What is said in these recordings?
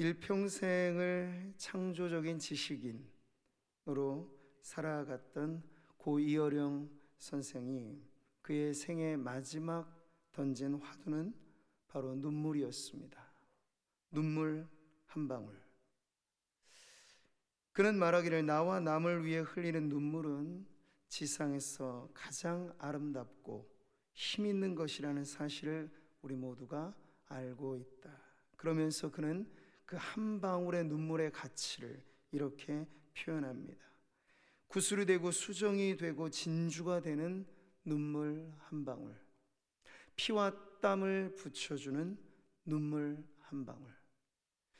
일평생을 창조적인 지식인으로 살아갔던 고 이어령 선생이 그의 생애 마지막 던진 화두는 바로 눈물이었습니다. 눈물 한 방울. 그는 말하기를 나와 남을 위해 흘리는 눈물은 지상에서 가장 아름답고 힘 있는 것이라는 사실을 우리 모두가 알고 있다. 그러면서 그는 그 한 방울의 눈물의 가치를 이렇게 표현합니다. 구슬이 되고 수정이 되고 진주가 되는 눈물 한 방울, 피와 땀을 붙여주는 눈물 한 방울,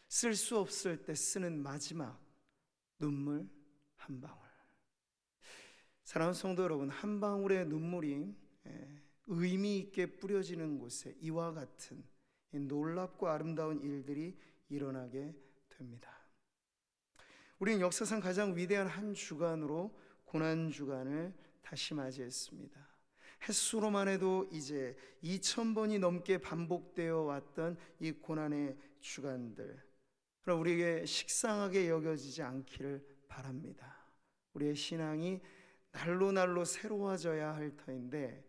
쓸 수 없을 때 쓰는 마지막 눈물 한 방울. 사랑하는 성도 여러분, 한 방울의 눈물이 의미 있게 뿌려지는 곳에 이와 같은 놀랍고 아름다운 일들이 일어나게 됩니다. 우리는 역사상 가장 위대한 한 주간으로 고난주간을 다시 맞이했습니다. 햇수로만 해도 이제 2000번이 넘게 반복되어 왔던 이 고난의 주간들, 그럼 우리에게 식상하게 여겨지지 않기를 바랍니다. 우리의 신앙이 날로 새로워져야 할 터인데,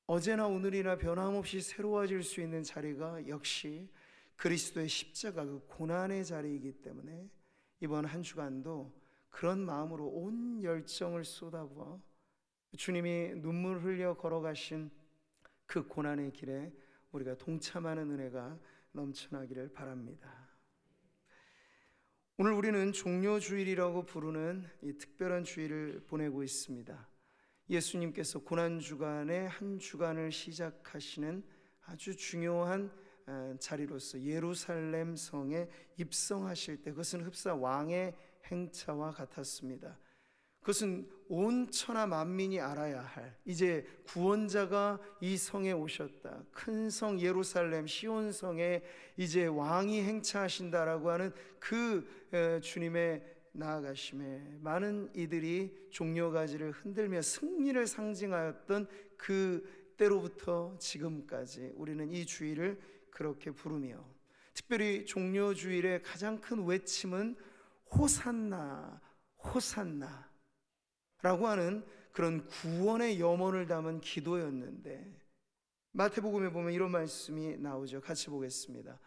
어제나 오늘이나 변함없이 새로워질 수 있는 자리가 역시 그리스도의 십자가, 그 고난의 자리이기 때문에 이번 한 주간도 그런 마음으로 온 열정을 쏟아부어 주님이 눈물 흘려 걸어가신 그 고난의 길에 우리가 동참하는 은혜가 넘쳐나기를 바랍니다. 오늘 우리는 종료주일이라고 부르는 이 특별한 주일을 보내고 있습니다. 예수님께서 고난주간의 한 주간을 시작하시는 아주 중요한 자리로서 예루살렘 성에 입성하실 때, 그것은 흡사 왕의 행차와 같았습니다. 그것은 온 천하 만민이 알아야 할, 이제 구원자가 이 성에 오셨다, 큰 성 예루살렘 시온성에 이제 왕이 행차하신다라고 하는 그 주님의 나아가심에 많은 이들이 종려가지를 흔들며 승리를 상징하였던 그 때로부터 지금까지 우리는 이 주일을 그렇게 부르며, 특별히 종료주일의 가장 큰 외침은 호산나 호산나 라고 하는 그런 구원의 염원을 담은 기도였는데, 마태복음에 보면 이런 말씀이 나오죠. 같이 보겠습니다.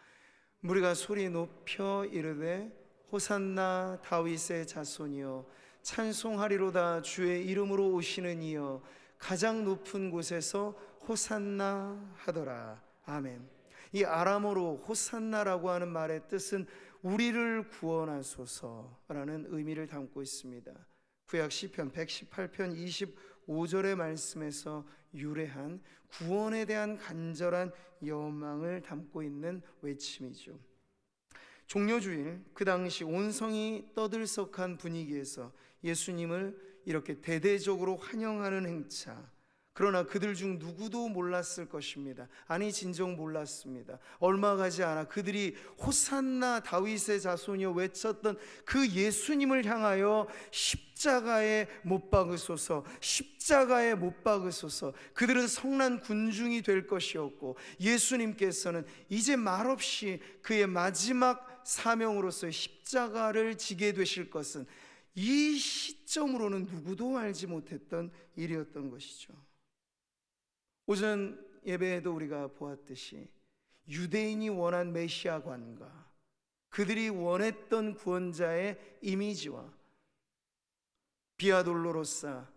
무리가 소리 높여 이르되 호산나 다윗의 자손이여 찬송하리로다 주의 이름으로 오시는 이여 가장 높은 곳에서 호산나 하더라. 아멘. 이 아람어로 호산나라고 하는 말의 뜻은 우리를 구원하소서라는 의미를 담고 있습니다. 구약 시편 118편 25절의 말씀에서 유래한 구원에 대한 간절한 여망을 담고 있는 외침이죠. 종료주일, 그 당시 온 성이 떠들썩한 분위기에서 예수님을 이렇게 대대적으로 환영하는 행차, 그러나 그들 중 누구도 몰랐을 것입니다. 아니 진정 몰랐습니다. 얼마 가지 않아 그들이 호산나 다윗의 자손이여 외쳤던 그 예수님을 향하여 십자가에 못 박으소서, 십자가에 못 박으소서. 그들은 성난 군중이 될 것이었고, 예수님께서는 이제 말없이 그의 마지막 사명으로서의 십자가를 지게 되실 것은 이 시점으로는 누구도 알지 못했던 일이었던 것이죠. 오전 예배에도 우리가 보았듯이 유대인이 원한 메시아관과 그들이 원했던 구원자의 이미지와 비아 돌로로사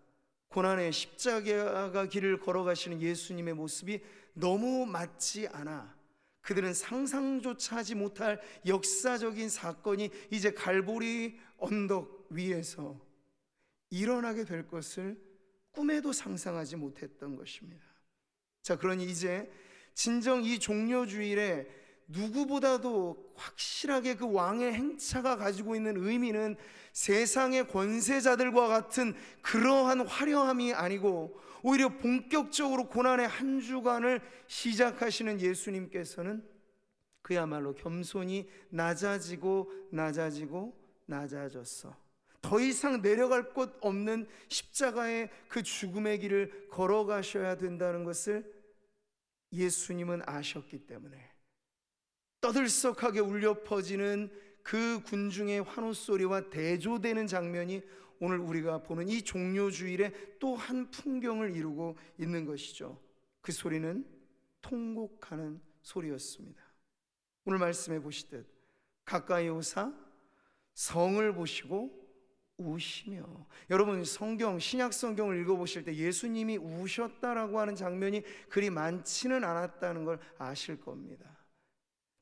고난의 십자가 길을 걸어가시는 예수님의 모습이 너무 맞지 않아 그들은 상상조차 하지 못할 역사적인 사건이 이제 갈보리 언덕 위에서 일어나게 될 것을 꿈에도 상상하지 못했던 것입니다. 자, 그러니 이제 진정 이 종료주일에 누구보다도 확실하게 그 왕의 행차가 가지고 있는 의미는 세상의 권세자들과 같은 그러한 화려함이 아니고, 오히려 본격적으로 고난의 한 주간을 시작하시는 예수님께서는 그야말로 겸손히 낮아지고 낮아졌어. 더 이상 내려갈 곳 없는 십자가의 그 죽음의 길을 걸어가셔야 된다는 것을 예수님은 아셨기 때문에 떠들썩하게 울려 퍼지는 그 군중의 환호 소리와 대조되는 장면이 오늘 우리가 보는 이 종료주일의 또 한 풍경을 이루고 있는 것이죠. 그 소리는 통곡하는 소리였습니다. 오늘 말씀해 보시듯 가까이 오사 성을 보시고 우시며, 여러분 성경, 신약 성경을 읽어보실 때 예수님이 우셨다라고 하는 장면이 그리 많지는 않았다는 걸 아실 겁니다.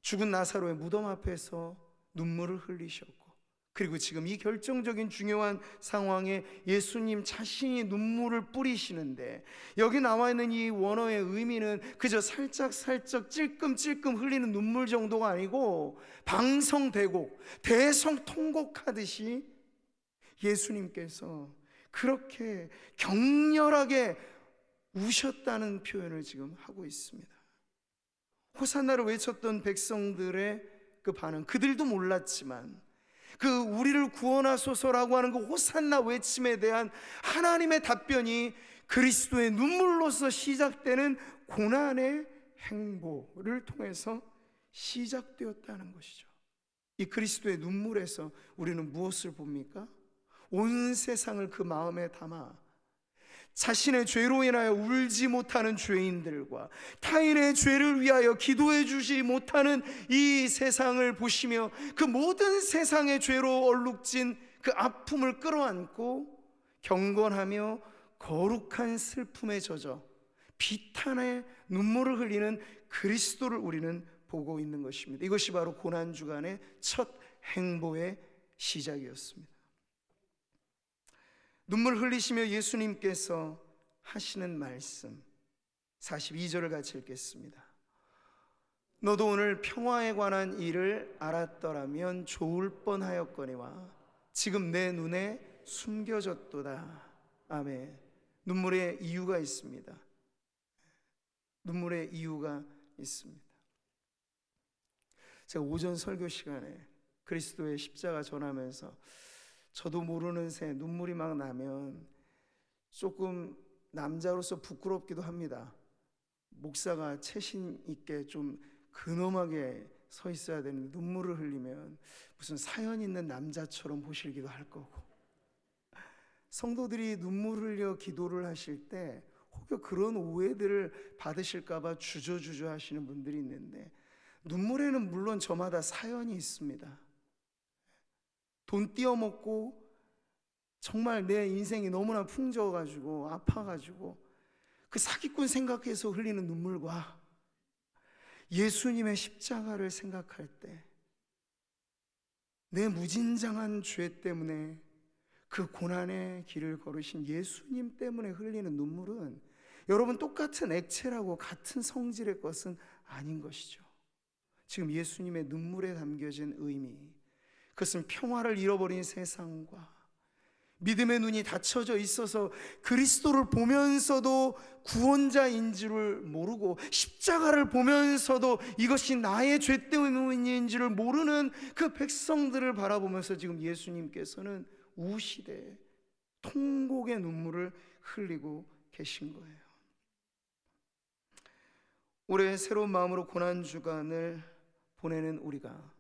죽은 나사로의 무덤 앞에서 눈물을 흘리셨고, 그리고 지금 이 결정적인 중요한 상황에 예수님 자신이 눈물을 뿌리시는데, 여기 나와 있는 이 원어의 의미는 그저 살짝 찔끔찔끔 흘리는 눈물 정도가 아니고 방성대곡, 대성통곡하듯이 예수님께서 그렇게 격렬하게 우셨다는 표현을 지금 하고 있습니다. 호산나를 외쳤던 백성들의 그 반응, 그들도 몰랐지만 그 우리를 구원하소서라고 하는 그 호산나 외침에 대한 하나님의 답변이 그리스도의 눈물로서 시작되는 고난의 행보를 통해서 시작되었다는 것이죠. 이 그리스도의 눈물에서 우리는 무엇을 봅니까? 온 세상을 그 마음에 담아 자신의 죄로 인하여 울지 못하는 죄인들과 타인의 죄를 위하여 기도해 주지 못하는 이 세상을 보시며 그 모든 세상의 죄로 얼룩진 그 아픔을 끌어안고 경건하며 거룩한 슬픔에 젖어 비탄의 눈물을 흘리는 그리스도를 우리는 보고 있는 것입니다. 이것이 바로 고난주간의 첫 행보의 시작이었습니다. 눈물 흘리시며 예수님께서 하시는 말씀 42절을 같이 읽겠습니다. 너도 오늘 평화에 관한 일을 알았더라면 좋을 뻔하였거니와 지금 내 눈에 숨겨졌도다. 아멘. 눈물의 이유가 있습니다. 눈물의 이유가 있습니다. 제가 오전 설교 시간에 그리스도의 십자가 전하면서 저도 모르는 새 눈물이 막 나면 조금 남자로서 부끄럽기도 합니다. 목사가 체신 있게 좀 근엄하게 서 있어야 되는데 눈물을 흘리면 무슨 사연 있는 남자처럼 보시기도 할 거고, 성도들이 눈물 흘려 기도를 하실 때 혹여 그런 오해들을 받으실까봐 주저주저 하시는 분들이 있는데, 눈물에는 물론 저마다 사연이 있습니다. 돈 띄어먹고 정말 내 인생이 너무나 풍져가지고 아파가지고 그 사기꾼 생각해서 흘리는 눈물과 예수님의 십자가를 생각할 때 내 무진장한 죄 때문에 그 고난의 길을 걸으신 예수님 때문에 흘리는 눈물은 여러분 똑같은 액체라고 같은 성질의 것은 아닌 것이죠. 지금 예수님의 눈물에 담겨진 의미, 그것은 평화를 잃어버린 세상과 믿음의 눈이 닫혀져 있어서 그리스도를 보면서도 구원자인 줄을 모르고 십자가를 보면서도 이것이 나의 죄 때문인 줄을 모르는 그 백성들을 바라보면서 지금 예수님께서는 우시되 통곡의 눈물을 흘리고 계신 거예요. 올해 새로운 마음으로 고난주간을 보내는 우리가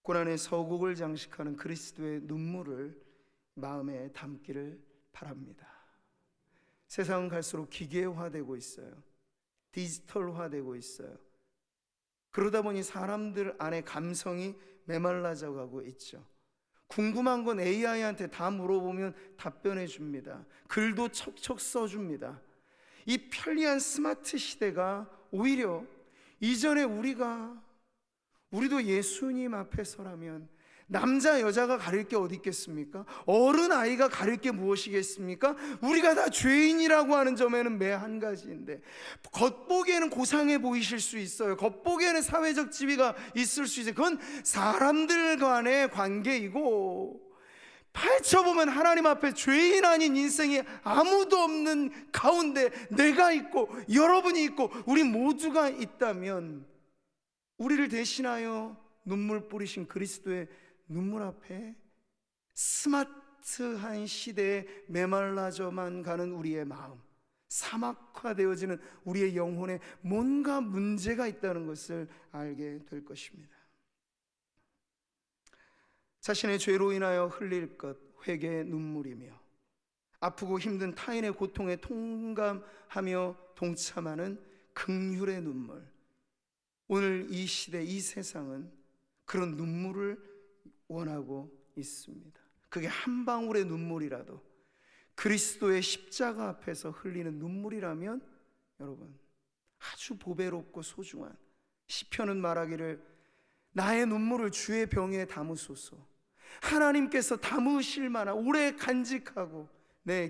고난의 서곡을 장식하는 그리스도의 눈물을 마음에 담기를 바랍니다. 세상은 갈수록 기계화되고 있어요. 디지털화되고 있어요. 그러다 보니 사람들 안에 감성이 메말라져 가고 있죠. 궁금한 건 AI한테 다 물어보면 답변해 줍니다. 글도 척척 써줍니다. 이 편리한 스마트 시대가 오히려 이전에 우리도 예수님 앞에 서라면 남자 여자가 가릴 게 어디 있겠습니까? 어른 아이가 가릴 게 무엇이겠습니까? 우리가 다 죄인이라고 하는 점에는 매 한 가지인데, 겉보기에는 고상해 보이실 수 있어요. 겉보기에는 사회적 지위가 있을 수 있어요. 그건 사람들 간의 관계이고, 파헤쳐보면 하나님 앞에 죄인 아닌 인생이 아무도 없는 가운데 내가 있고 여러분이 있고 우리 모두가 있다면, 우리를 대신하여 눈물 뿌리신 그리스도의 눈물 앞에 스마트한 시대에 메말라져만 가는 우리의 마음, 사막화되어지는 우리의 영혼에 뭔가 문제가 있다는 것을 알게 될 것입니다. 자신의 죄로 인하여 흘릴 것, 회개의 눈물이며 아프고 힘든 타인의 고통에 통감하며 동참하는 긍휼의 눈물. 오늘 이 시대, 이 세상은 그런 눈물을 원하고 있습니다. 그게 한 방울의 눈물이라도 그리스도의 십자가 앞에서 흘리는 눈물이라면 여러분 아주 보배롭고 소중한, 시편은 말하기를 나의 눈물을 주의 병에 담으소서. 하나님께서 담으실 만한 오래 간직하고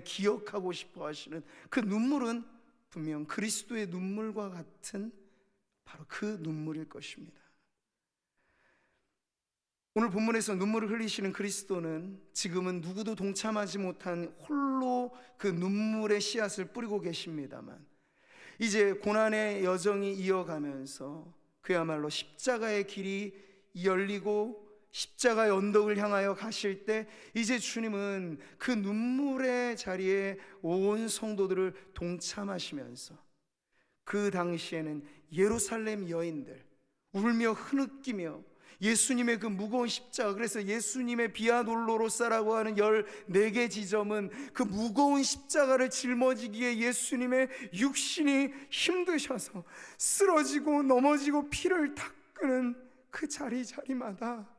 기억하고 싶어 하시는 그 눈물은 분명 그리스도의 눈물과 같은 바로 그 눈물일 것입니다. 오늘 본문에서 눈물을 흘리시는 그리스도는 지금은 누구도 동참하지 못한 홀로 그 눈물의 씨앗을 뿌리고 계십니다만, 이제 고난의 여정이 이어가면서 그야말로 십자가의 길이 열리고 십자가의 언덕을 향하여 가실 때 이제 주님은 그 눈물의 자리에 온 성도들을 동참하시면서, 그 당시에는 예루살렘 여인들 울며 흐느끼며 예수님의 그 무거운 십자가, 그래서 예수님의 비아 돌로로사라고 하는 14개 지점은 그 무거운 십자가를 짊어지기에 예수님의 육신이 힘드셔서 쓰러지고 넘어지고 피를 닦는 그 자리마다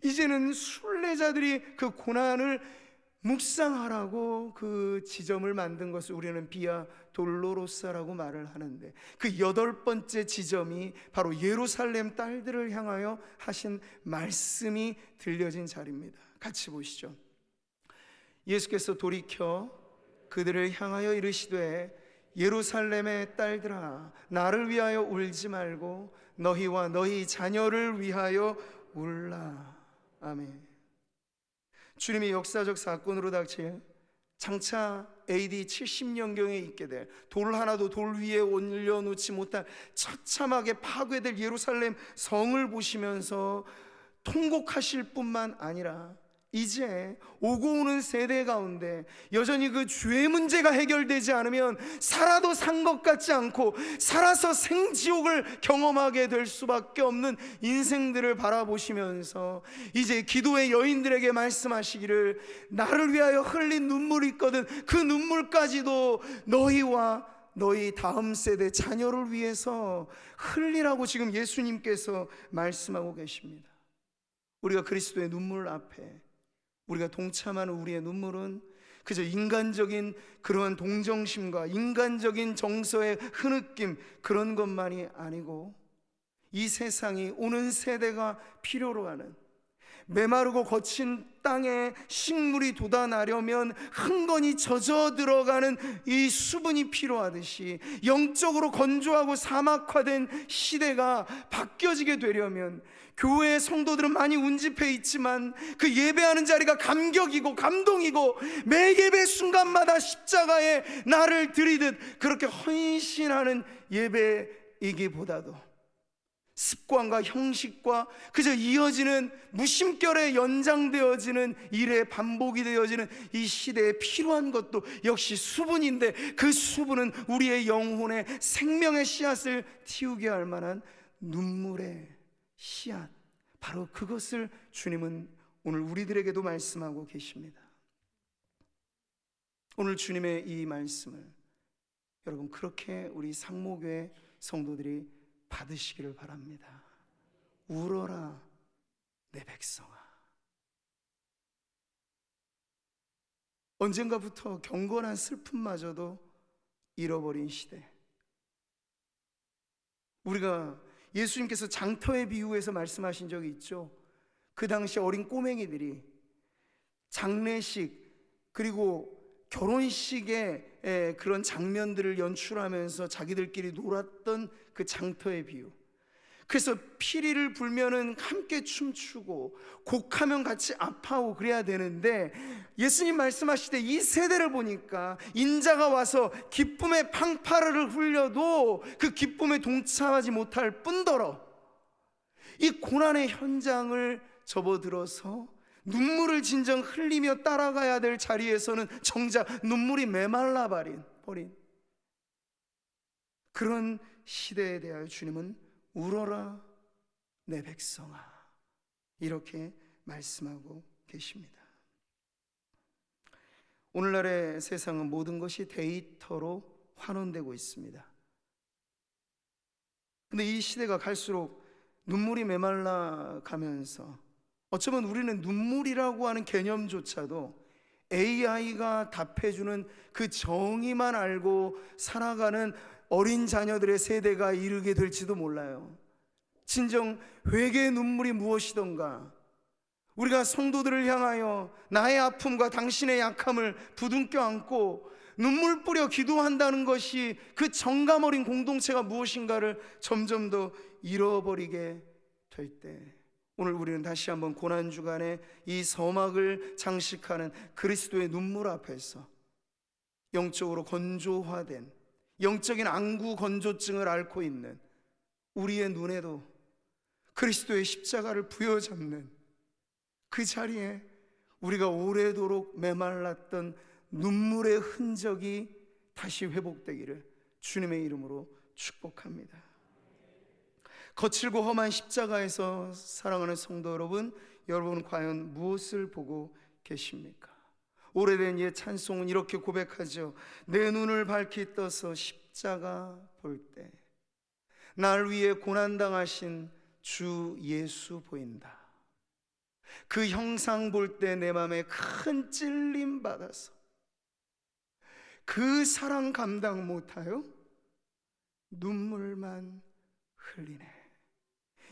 이제는 순례자들이 그 고난을 묵상하라고 그 지점을 만든 것을 우리는 비아 돌로로사라고 말을 하는데, 그 8번째 지점이 바로 예루살렘 딸들을 향하여 하신 말씀이 들려진 자리입니다. 같이 보시죠. 예수께서 돌이켜 그들을 향하여 이르시되 예루살렘의 딸들아, 나를 위하여 울지 말고 너희와 너희 자녀를 위하여 울라. 아멘. 주님이 역사적 사건으로 닥칠 장차 AD 70년경에 있게 될, 돌 하나도 돌 위에 올려놓지 못할 처참하게 파괴될 예루살렘 성을 보시면서 통곡하실 뿐만 아니라 이제 오고 오는 세대 가운데 여전히 그 죄 문제가 해결되지 않으면 살아도 산 것 같지 않고 살아서 생지옥을 경험하게 될 수밖에 없는 인생들을 바라보시면서 이제 기도의 여인들에게 말씀하시기를, 나를 위하여 흘린 눈물이 있거든 그 눈물까지도 너희와 너희 다음 세대 자녀를 위해서 흘리라고 지금 예수님께서 말씀하고 계십니다. 우리가 그리스도의 눈물 앞에 우리가 동참하는 우리의 눈물은 그저 인간적인 그러한 동정심과 인간적인 정서의 흐느낌, 그런 것만이 아니고 이 세상이, 오는 세대가 필요로 하는, 메마르고 거친 땅에 식물이 돋아나려면 흥건히 젖어 들어가는 이 수분이 필요하듯이 영적으로 건조하고 사막화된 시대가 바뀌어지게 되려면, 교회의 성도들은 많이 운집해 있지만 그 예배하는 자리가 감격이고 감동이고 매 예배 순간마다 십자가에 나를 들이듯 그렇게 헌신하는 예배이기보다도 습관과 형식과 그저 이어지는 무심결에 연장되어지는 일의 반복이 되어지는 이 시대에 필요한 것도 역시 수분인데, 그 수분은 우리의 영혼에 생명의 씨앗을 틔우게 할 만한 눈물의 씨앗, 바로 그것을 주님은 오늘 우리들에게도 말씀하고 계십니다. 오늘 주님의 이 말씀을 여러분 그렇게 우리 상모교회 성도들이 받으시기를 바랍니다. 울어라 내 백성아. 언젠가부터 경건한 슬픔마저도 잃어버린 시대, 우리가 예수님께서 장터의 비유에서 말씀하신 적이 있죠. 그 당시 어린 꼬맹이들이 장례식 그리고 결혼식의 그런 장면들을 연출하면서 자기들끼리 놀았던 그 장터의 비유. 그래서 피리를 불면은 함께 춤추고 곡하면 같이 아파하고 그래야 되는데, 예수님 말씀하실 때 이 세대를 보니까 인자가 와서 기쁨의 팡파르를 흘려도 그 기쁨에 동참하지 못할 뿐더러 이 고난의 현장을 접어들어서 눈물을 진정 흘리며 따라가야 될 자리에서는 정작 눈물이 메말라 버린 그런 시대에 대하여 주님은 울어라 내 백성아, 이렇게 말씀하고 계십니다. 오늘날의 세상은 모든 것이 데이터로 환원되고 있습니다. 근데 이 시대가 갈수록 눈물이 메말라 가면서 어쩌면 우리는 눈물이라고 하는 개념조차도 AI가 답해주는 그 정의만 알고 살아가는 어린 자녀들의 세대가 이르게 될지도 몰라요. 진정 회개의 눈물이 무엇이던가, 우리가 성도들을 향하여 나의 아픔과 당신의 약함을 부둥켜 안고 눈물 뿌려 기도한다는 것이 그 정감 어린 공동체가 무엇인가를 점점 더 잃어버리게 될 때, 오늘 우리는 다시 한번 고난주간에 이 서막을 장식하는 그리스도의 눈물 앞에서 영적으로 건조화된, 영적인 안구 건조증을 앓고 있는 우리의 눈에도 그리스도의 십자가를 부여잡는 그 자리에 우리가 오래도록 메말랐던 눈물의 흔적이 다시 회복되기를 주님의 이름으로 축복합니다. 거칠고 험한 십자가에서 사랑하는 성도 여러분, 여러분 과연 무엇을 보고 계십니까? 오래된 옛 찬송은 이렇게 고백하죠. 내 눈을 밝히 떠서 십자가 볼 때 날 위해 고난당하신 주 예수 보인다. 그 형상 볼 때 내 맘에 큰 찔림 받아서 그 사랑 감당 못하여 눈물만 흘리네.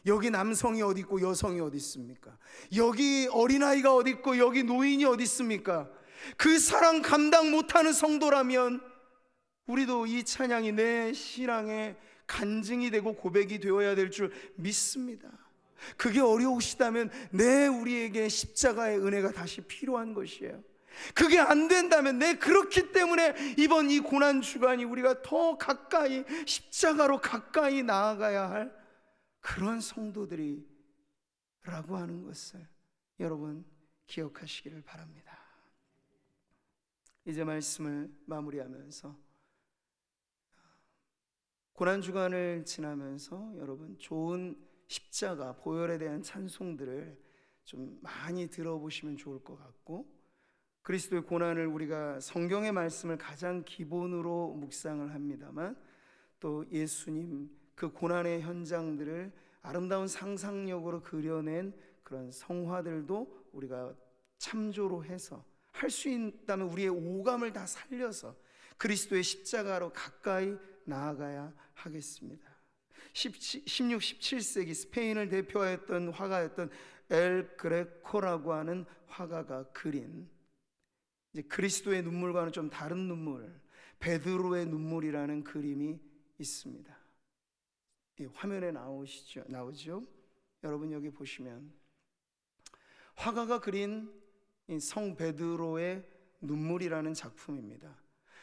여기 남성이 어디 있고 여성이 어디 있습니까? 여기 어린아이가 어디 있고 여기 노인이 어디 있습니까? 그 사랑 감당 못하는 성도라면 우리도 이 찬양이 내 신앙의 간증이 되고 고백이 되어야 될 줄 믿습니다. 그게 어려우시다면 우리에게 십자가의 은혜가 다시 필요한 것이에요. 그게 안 된다면 그렇기 때문에 이번 이 고난주간이 우리가 더 가까이 십자가로 가까이 나아가야 할 그런 성도들이라고 하는 것을 여러분 기억하시기를 바랍니다. 이제 말씀을 마무리하면서 고난주간을 지나면서 여러분 좋은 십자가 보혈에 대한 찬송들을 좀 많이 들어보시면 좋을 것 같고, 그리스도의 고난을 우리가 성경의 말씀을 가장 기본으로 묵상을 합니다만 또 예수님 그 고난의 현장들을 아름다운 상상력으로 그려낸 그런 성화들도 우리가 참조로 해서 할 수 있다면 우리의 오감을 다 살려서 그리스도의 십자가로 가까이 나아가야 하겠습니다. 16, 17세기 스페인을 대표하였던 화가였던 엘 그레코라고 하는 화가가 그린 이제 그리스도의 눈물과는 좀 다른 눈물, 베드로의 눈물이라는 그림이 있습니다. 화면에 나오죠? 여러분 여기 보시면 화가가 그린 성 베드로의 눈물이라는 작품입니다.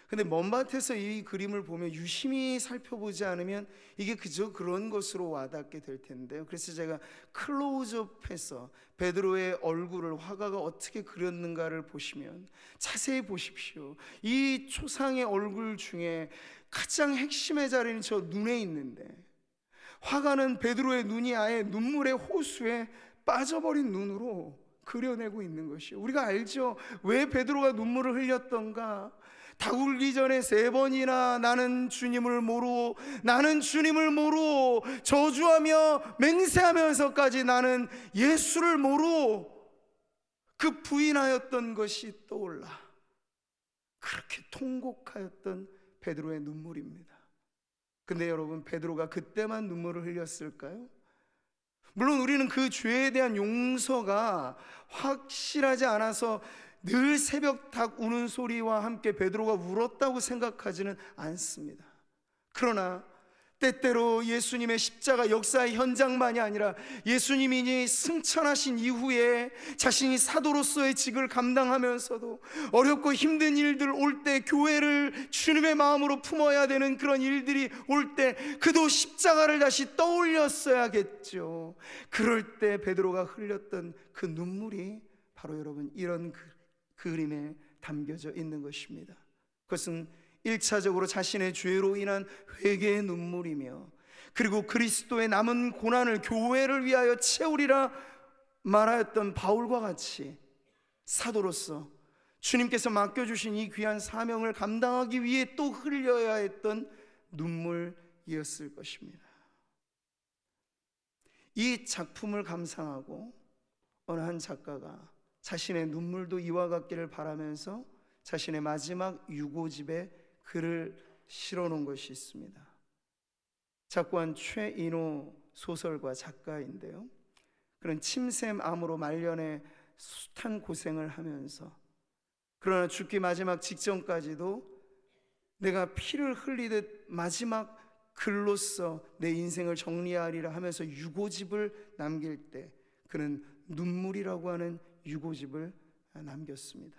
근데 먼 밭에서 이 그림을 보면 유심히 살펴보지 않으면 이게 그저 그런 것으로 와닿게 될 텐데요. 그래서 제가 클로즈업해서 베드로의 얼굴을 화가가 어떻게 그렸는가를 보시면 자세히 보십시오. 이 초상의 얼굴 중에 가장 핵심의 자리는 저 눈에 있는데, 화가는 베드로의 눈이 아예 눈물의 호수에 빠져버린 눈으로 그려내고 있는 것이에요. 우리가 알죠? 왜 베드로가 눈물을 흘렸던가? 닭 울기 전에 3번이나 나는 주님을 모르고 저주하며 맹세하면서까지 나는 예수를 모르고 그 부인하였던 것이 떠올라 그렇게 통곡하였던 베드로의 눈물입니다. 근데 여러분, 베드로가 그때만 눈물을 흘렸을까요? 물론 우리는 그 죄에 대한 용서가 확실하지 않아서 늘 새벽 닭 우는 소리와 함께 베드로가 울었다고 생각하지는 않습니다. 그러나 때때로 예수님의 십자가 역사의 현장만이 아니라 예수님이 승천하신 이후에 자신이 사도로서의 직을 감당하면서도 어렵고 힘든 일들 올 때, 교회를 주님의 마음으로 품어야 되는 그런 일들이 올 때 그도 십자가를 다시 떠올렸어야겠죠. 그럴 때 베드로가 흘렸던 그 눈물이 바로 여러분 이런 그림에 담겨져 있는 것입니다. 그것은 1차적으로 자신의 죄로 인한 회개의 눈물이며, 그리고 그리스도의 남은 고난을 교회를 위하여 채우리라 말하였던 바울과 같이 사도로서 주님께서 맡겨주신 이 귀한 사명을 감당하기 위해 또 흘려야 했던 눈물이었을 것입니다. 이 작품을 감상하고 어느 한 작가가 자신의 눈물도 이와 같기를 바라면서 자신의 마지막 유고집에 글을 실어놓은 것이 있습니다. 작고한 최인호 소설가 작가인데요, 그런 침샘암으로 말년에 숱한 고생을 하면서, 그러나 죽기 마지막 직전까지도 내가 피를 흘리듯 마지막 글로써 내 인생을 정리하리라 하면서 유고집을 남길 때 그는 눈물이라고 하는 유고집을 남겼습니다.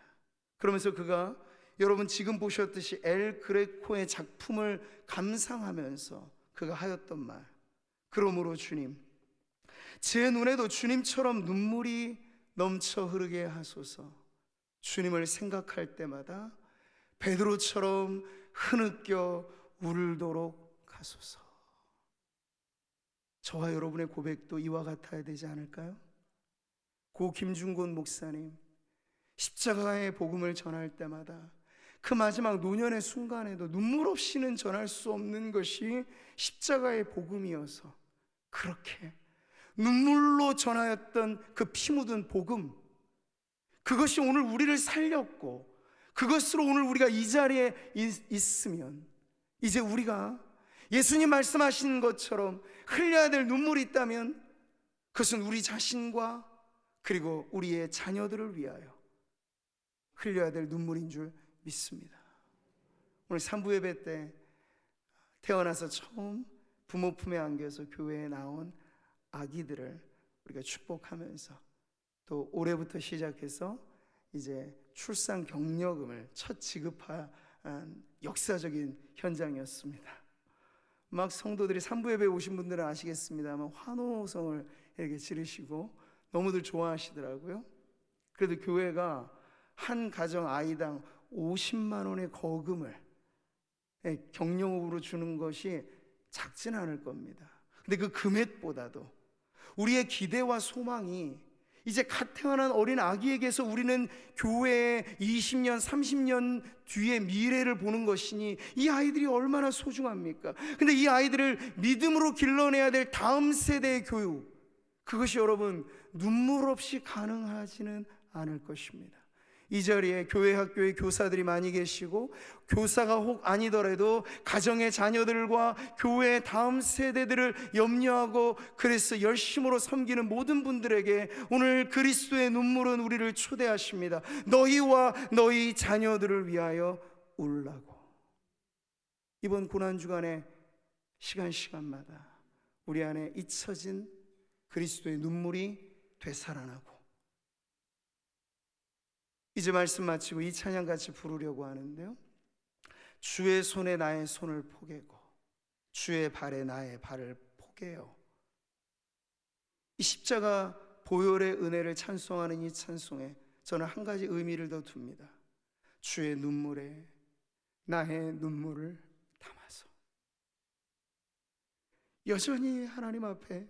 그러면서 그가 여러분 지금 보셨듯이 엘 그레코의 작품을 감상하면서 그가 하였던 말, 그러므로 주님, 제 눈에도 주님처럼 눈물이 넘쳐 흐르게 하소서. 주님을 생각할 때마다 베드로처럼 흐느껴 울도록 하소서. 저와 여러분의 고백도 이와 같아야 되지 않을까요? 고 김중곤 목사님, 십자가의 복음을 전할 때마다 그 마지막 노년의 순간에도 눈물 없이는 전할 수 없는 것이 십자가의 복음이어서 그렇게 눈물로 전하였던 그 피 묻은 복음, 그것이 오늘 우리를 살렸고 그것으로 오늘 우리가 이 자리에 있으면 이제 우리가 예수님 말씀하신 것처럼 흘려야 될 눈물이 있다면 그것은 우리 자신과 그리고 우리의 자녀들을 위하여 흘려야 될 눈물인 줄 믿습니다. 오늘 3부 예배 때 태어나서 처음 부모 품에 안겨서 교회에 나온 아기들을 우리가 축복하면서, 또 올해부터 시작해서 이제 출산 격려금을 첫 지급한 역사적인 현장이었습니다. 막 성도들이 3부 예배에 오신 분들은 아시겠습니다만 환호성을 이렇게 지르시고 너무들 좋아하시더라고요. 그래도 교회가 한 가정 아이당 50만 원의 거금을 격려금으로 주는 것이 작진 않을 겁니다. 근데 그 금액보다도 우리의 기대와 소망이 이제 갓 태어난 어린 아기에게서 우리는 교회의 20년, 30년 뒤의 미래를 보는 것이니 이 아이들이 얼마나 소중합니까? 근데 이 아이들을 믿음으로 길러내야 될 다음 세대의 교육, 그것이 여러분 눈물 없이 가능하지는 않을 것입니다. 이 자리에 교회 학교의 교사들이 많이 계시고, 교사가 혹 아니더라도 가정의 자녀들과 교회의 다음 세대들을 염려하고 그래서 열심으로 섬기는 모든 분들에게 오늘 그리스도의 눈물은 우리를 초대하십니다. 너희와 너희 자녀들을 위하여 울라고. 이번 고난주간에 시간마다 우리 안에 잊혀진 그리스도의 눈물이 되살아나고, 이제 말씀 마치고 이 찬양 같이 부르려고 하는데요, 주의 손에 나의 손을 포개고 주의 발에 나의 발을 포개요. 이 십자가 보혈의 은혜를 찬송하는 이 찬송에 저는 한 가지 의미를 더 둡니다. 주의 눈물에 나의 눈물을 담아서. 여전히 하나님 앞에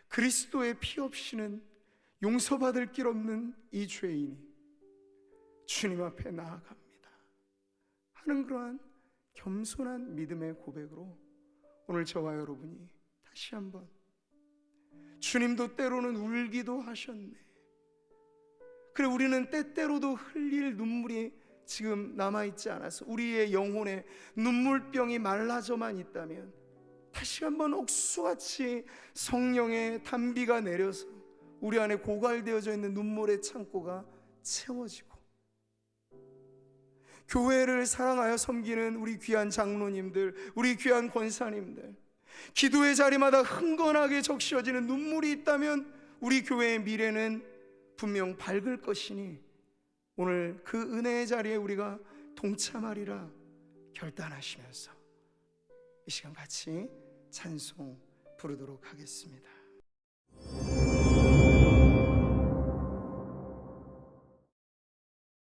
그리스도의 피 없이는 용서받을 길 없는 이 죄인이 주님 앞에 나아갑니다 하는 그러한 겸손한 믿음의 고백으로 오늘 저와 여러분이 다시 한번, 주님도 때로는 울기도 하셨네, 그래 우리는 때때로도 흘릴 눈물이 지금 남아있지 않아서 우리의 영혼에 눈물병이 말라져만 있다면 다시 한번 옥수같이 성령의 단비가 내려서 우리 안에 고갈되어져 있는 눈물의 창고가 채워지고, 교회를 사랑하여 섬기는 우리 귀한 장로님들, 우리 귀한 권사님들, 기도의 자리마다 흥건하게 적셔지는 눈물이 있다면 우리 교회의 미래는 분명 밝을 것이니 오늘 그 은혜의 자리에 우리가 동참하리라 결단하시면서 이 시간 같이 찬송 부르도록 하겠습니다.